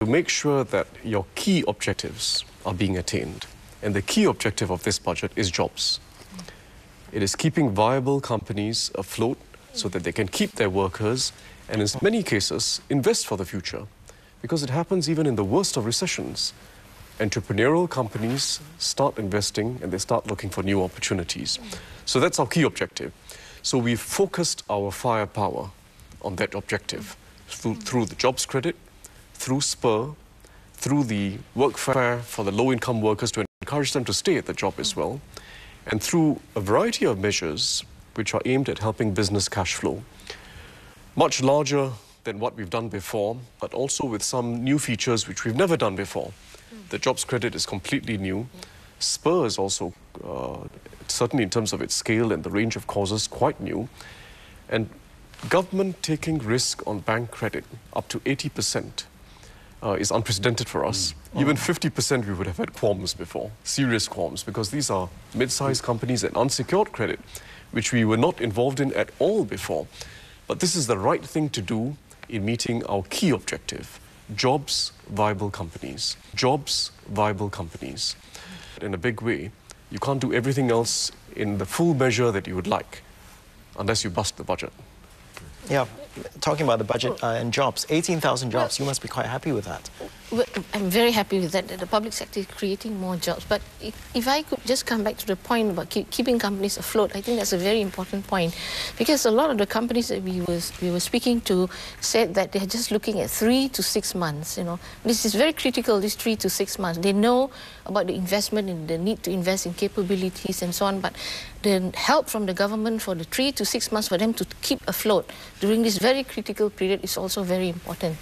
to make sure that your key objectives are being attained. And the key objective of this budget is jobs. It is keeping viable companies afloat so that they can keep their workers and in many cases invest for the future. Because it happens even in the worst of recessions. Entrepreneurial companies start investing and they start looking for new opportunities. So that's our key objective. So we've focused our firepower on that objective through the jobs credit, through SPUR, through the workfare for the low-income workers to encourage them to stay at the job as well, and through a variety of measures which are aimed at helping business cash flow. Much larger than what we've done before, but also with some new features which we've never done before. The jobs credit is completely new. SPUR is also, certainly in terms of its scale and the range of causes, quite new. And government taking risk on bank credit up to 80% is unprecedented for us. Even 50% we would have had qualms before, serious qualms, because these are mid-sized companies and unsecured credit, which we were not involved in at all before. But this is the right thing to do in meeting our key objective: jobs, viable companies. Jobs, viable companies. In a big way, you can't do everything else in the full measure that you would like unless you bust the budget. Yeah, talking about the budget and jobs, 18,000 jobs, you must be quite happy with that. I'm very happy with that the public sector is creating more jobs. But if I could just come back to the point about keeping companies afloat, I think that's a very important point. Because a lot of the companies that we were speaking to said that they're just looking at 3 to 6 months. You know, this is very critical, this 3 to 6 months. They know about the investment and the need to invest in capabilities and so on, but the help from the government for the 3 to 6 months for them to keep afloat during this very critical period is also very important.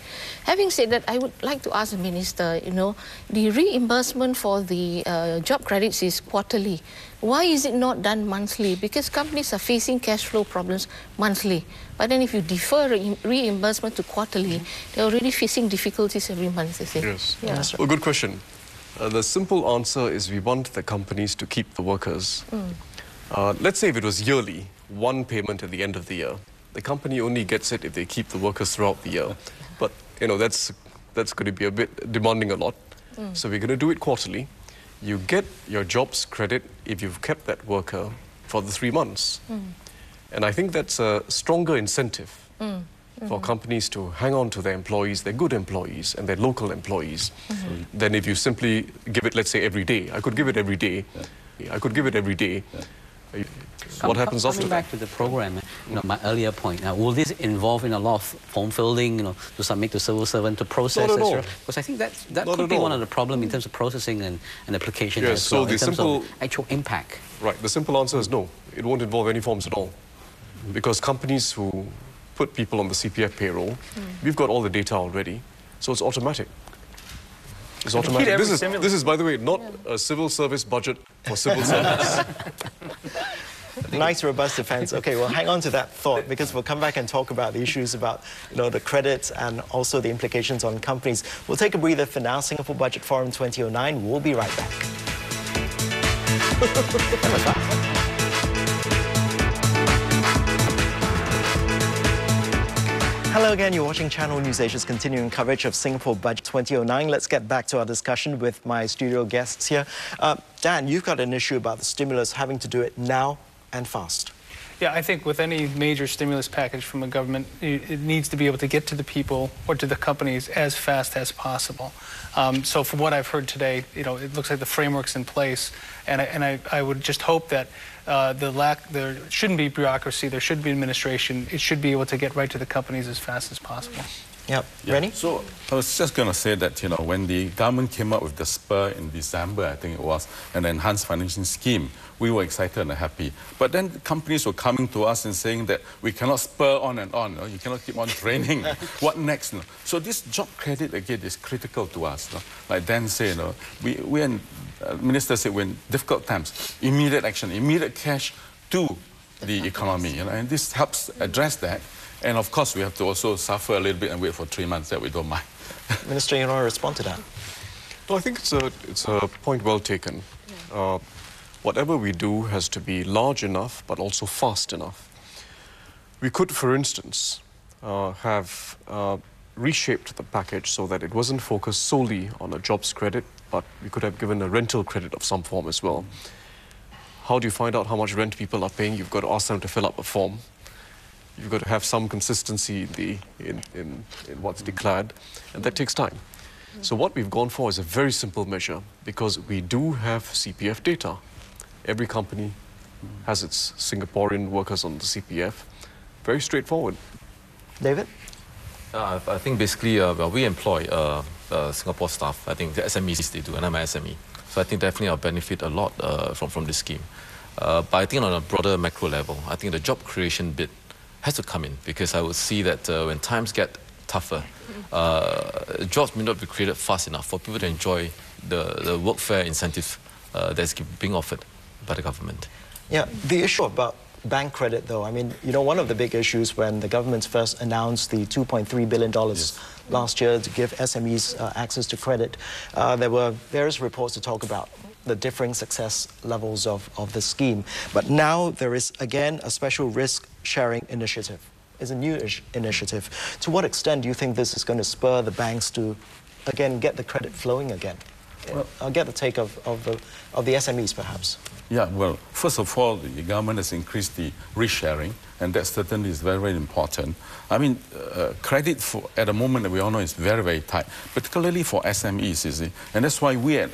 Having said that, I would like to ask the Minister, you know, the reimbursement for the job credits is quarterly. Why is it not done monthly? Because companies are facing cash flow problems monthly. But then if you defer reimbursement to quarterly, they're already facing difficulties every month, you see. Yes. Yeah. Well, good question. The simple answer is we want the companies to keep the workers. Let's say if it was yearly, one payment at the end of the year. The company only gets it if they keep the workers throughout the year. But, you know, that's going to be a bit demanding a lot. So we're going to do it quarterly. You get your jobs credit if you've kept that worker for the 3 months. And I think that's a stronger incentive for companies to hang on to their employees, their good employees and their local employees, than if you simply give it, let's say, every day. I could give it every day. I could give it every day. What happens after that? Coming back to the program, you know, my earlier point, will this involve in a lot of form filling, you know, to submit to civil servant to process, etc.? Because I think that could be one of the problems in terms of processing and application as well, in terms of actual impact. Right, the simple answer is no. It won't involve any forms at all. Because companies who put people on the CPF payroll, we've got all the data already, so it's automatic. It's automatic. This is, by the way, not a civil service budget for civil servants. Nice, robust defense. Okay, well, hang on to that thought, because we'll come back and talk about the issues about, you know, the credits and also the implications on companies. We'll take a breather for now. Singapore Budget Forum 2009. We'll be right back. Hello again, you're watching Channel News Asia's continuing coverage of Singapore Budget 2009. Let's get back to our discussion with my studio guests here. Dan, you've got an issue about the stimulus, having to do it now and fast. Yeah, I think with any major stimulus package from a government, it needs to be able to get to the people or to the companies as fast as possible. So from what I've heard today, you know, it looks like the framework's in place, and I would just hope that there shouldn't be bureaucracy, there should be administration. It should be able to get right to the companies as fast as possible. Yep. Rennie? So I was just going to say that, you know, when the government came up with the SPUR in December, I think it was, an enhanced financing scheme, we were excited and happy. But then companies were coming to us and saying that we cannot spur on and on. You know? You cannot keep on training. What next? You know? So this job credit, again, is critical to us. You know? Like Dan said, you know, Minister said we're in difficult times. Immediate action, immediate cash to the economy. You know? And this helps address that. And of course, we have to also suffer a little bit and wait for 3 months. That we don't mind. Minister, you want to respond to that? No, I think it's a point well taken. Whatever we do has to be large enough, but also fast enough. We could, for instance, have reshaped the package so that it wasn't focused solely on a jobs credit, but we could have given a rental credit of some form as well. How do you find out how much rent people are paying? You've got to ask them to fill up a form. You've got to have some consistency in what's declared, and that takes time. So what we've gone for is a very simple measure, because we do have CPF data. Every company has its Singaporean workers on the CPF. Very straightforward. David? I think basically we employ Singapore staff. I think the SMEs they do, and I'm an SME. So I think definitely I'll benefit a lot from this scheme. But I think on a broader macro level, I think the job creation bit has to come in, because I would see that when times get tougher, jobs may not be created fast enough for people to enjoy the workfare incentive that's being offered by the government. Yeah, the issue about bank credit, though, I mean, you know, one of the big issues when the government first announced the $2.3 billion last year to give SMEs access to credit, there were various reports to talk about the differing success levels of the scheme. But now there is, again, a special risk-sharing initiative. It's a new initiative. To what extent do you think this is going to spur the banks to, again, get the credit flowing again? Well, I'll get the take of the SMEs, perhaps. Yeah, well, first of all, the government has increased the risk sharing, and that certainly is very, very important. I mean, credit for, at the moment, we all know is very, very tight, particularly for SMEs, you see. And that's why we at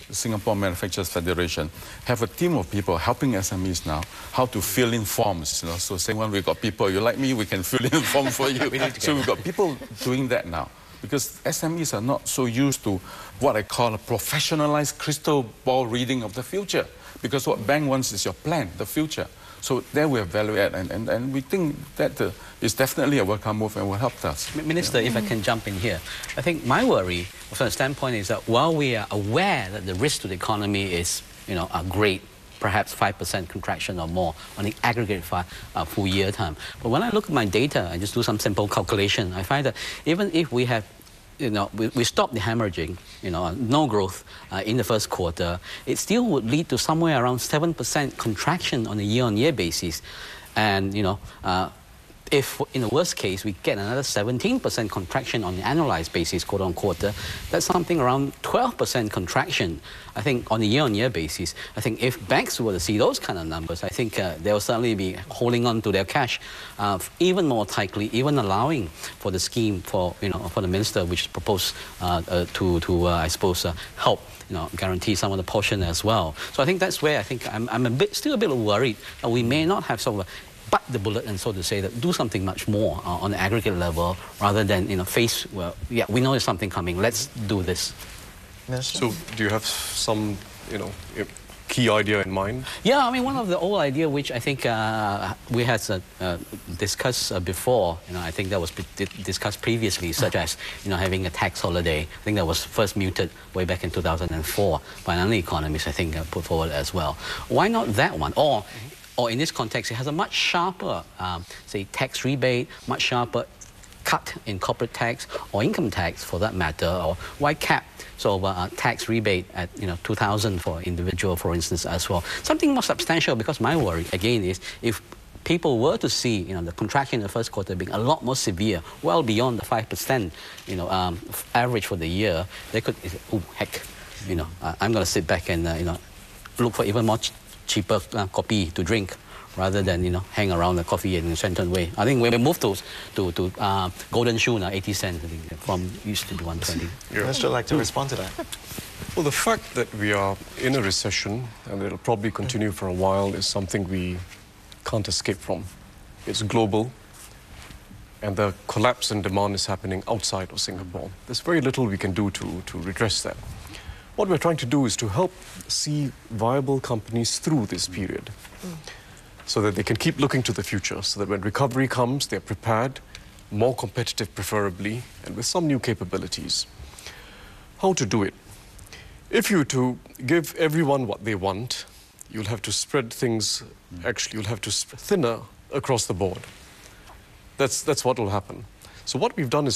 Singapore Manufacturers Federation have a team of people helping SMEs now how to fill in forms, you know. So saying, well, we've got people, you like me, we can fill in a form for you. So we've got people doing that now, because SMEs are not so used to what I call a professionalized crystal ball reading of the future. Because what bank wants is your plan, the future. So there we have value add, and we think that is definitely a welcome move and will help us. Minister, if I can jump in here, I think my worry from the standpoint is that while we are aware that the risk to the economy is, you know, a great, perhaps 5% contraction or more on the aggregate full year time. But when I look at my data, I just do some simple calculation, I find that even if we have, you know, we stop the hemorrhaging, you know, no growth in the first quarter, it still would lead to somewhere around 7% contraction on a year-on-year basis. And, you know, if in the worst case we get another 17% contraction on an annualized basis, quarter-on-quarter, that's something around 12% contraction, I think, on a year-on-year basis. I think if banks were to see those kind of numbers, I think they'll certainly be holding on to their cash even more tightly, even allowing for the scheme for, you know, for the minister, which is proposed to I suppose, help, you know, guarantee some of the portion as well. So I think that's where I think I'm still a bit worried that we may not have sort of bite the bullet and so to say that do something much more on the aggregate level rather than, you know, face, well, yeah, we know there's something coming, let's do this. So do you have some, you know, key idea in mind? Yeah, I mean, one of the old idea which I think we had discussed before, you know, I think that was discussed previously, such as, you know, having a tax holiday. I think that was first muted way back in 2004 by another economist, I think, put forward as well. Why not that one? Or in this context, it has a much sharper, say, tax rebate, much sharper cut in corporate tax or income tax for that matter, or why cap sort of tax rebate at, you know, 2,000 for individual, for instance, as well. Something more substantial, because my worry, again, is if people were to see, you know, the contraction in the first quarter being a lot more severe, well beyond the 5%, you know, average for the year, they could, oh, heck, you know, I'm going to sit back and, you know, look for even more cheaper coffee to drink rather than, you know, hang around the coffee in Shenton Way. I think when we moved to Golden Shoe now, 80 cents, I think, from used to be 120. Yeah. I'd still like to respond to that. Well, the fact that we are in a recession and it'll probably continue for a while is something we can't escape from. It's global, and the collapse in demand is happening outside of Singapore. There's very little we can do to redress that. What we're trying to do is to help see viable companies through this period so that they can keep looking to the future, so that when recovery comes, they're prepared, more competitive preferably, and with some new capabilities. How to do it? If you were to give everyone what they want, you'll have to spread things, actually you'll have to thinner across the board. That's what will happen. So what we've done is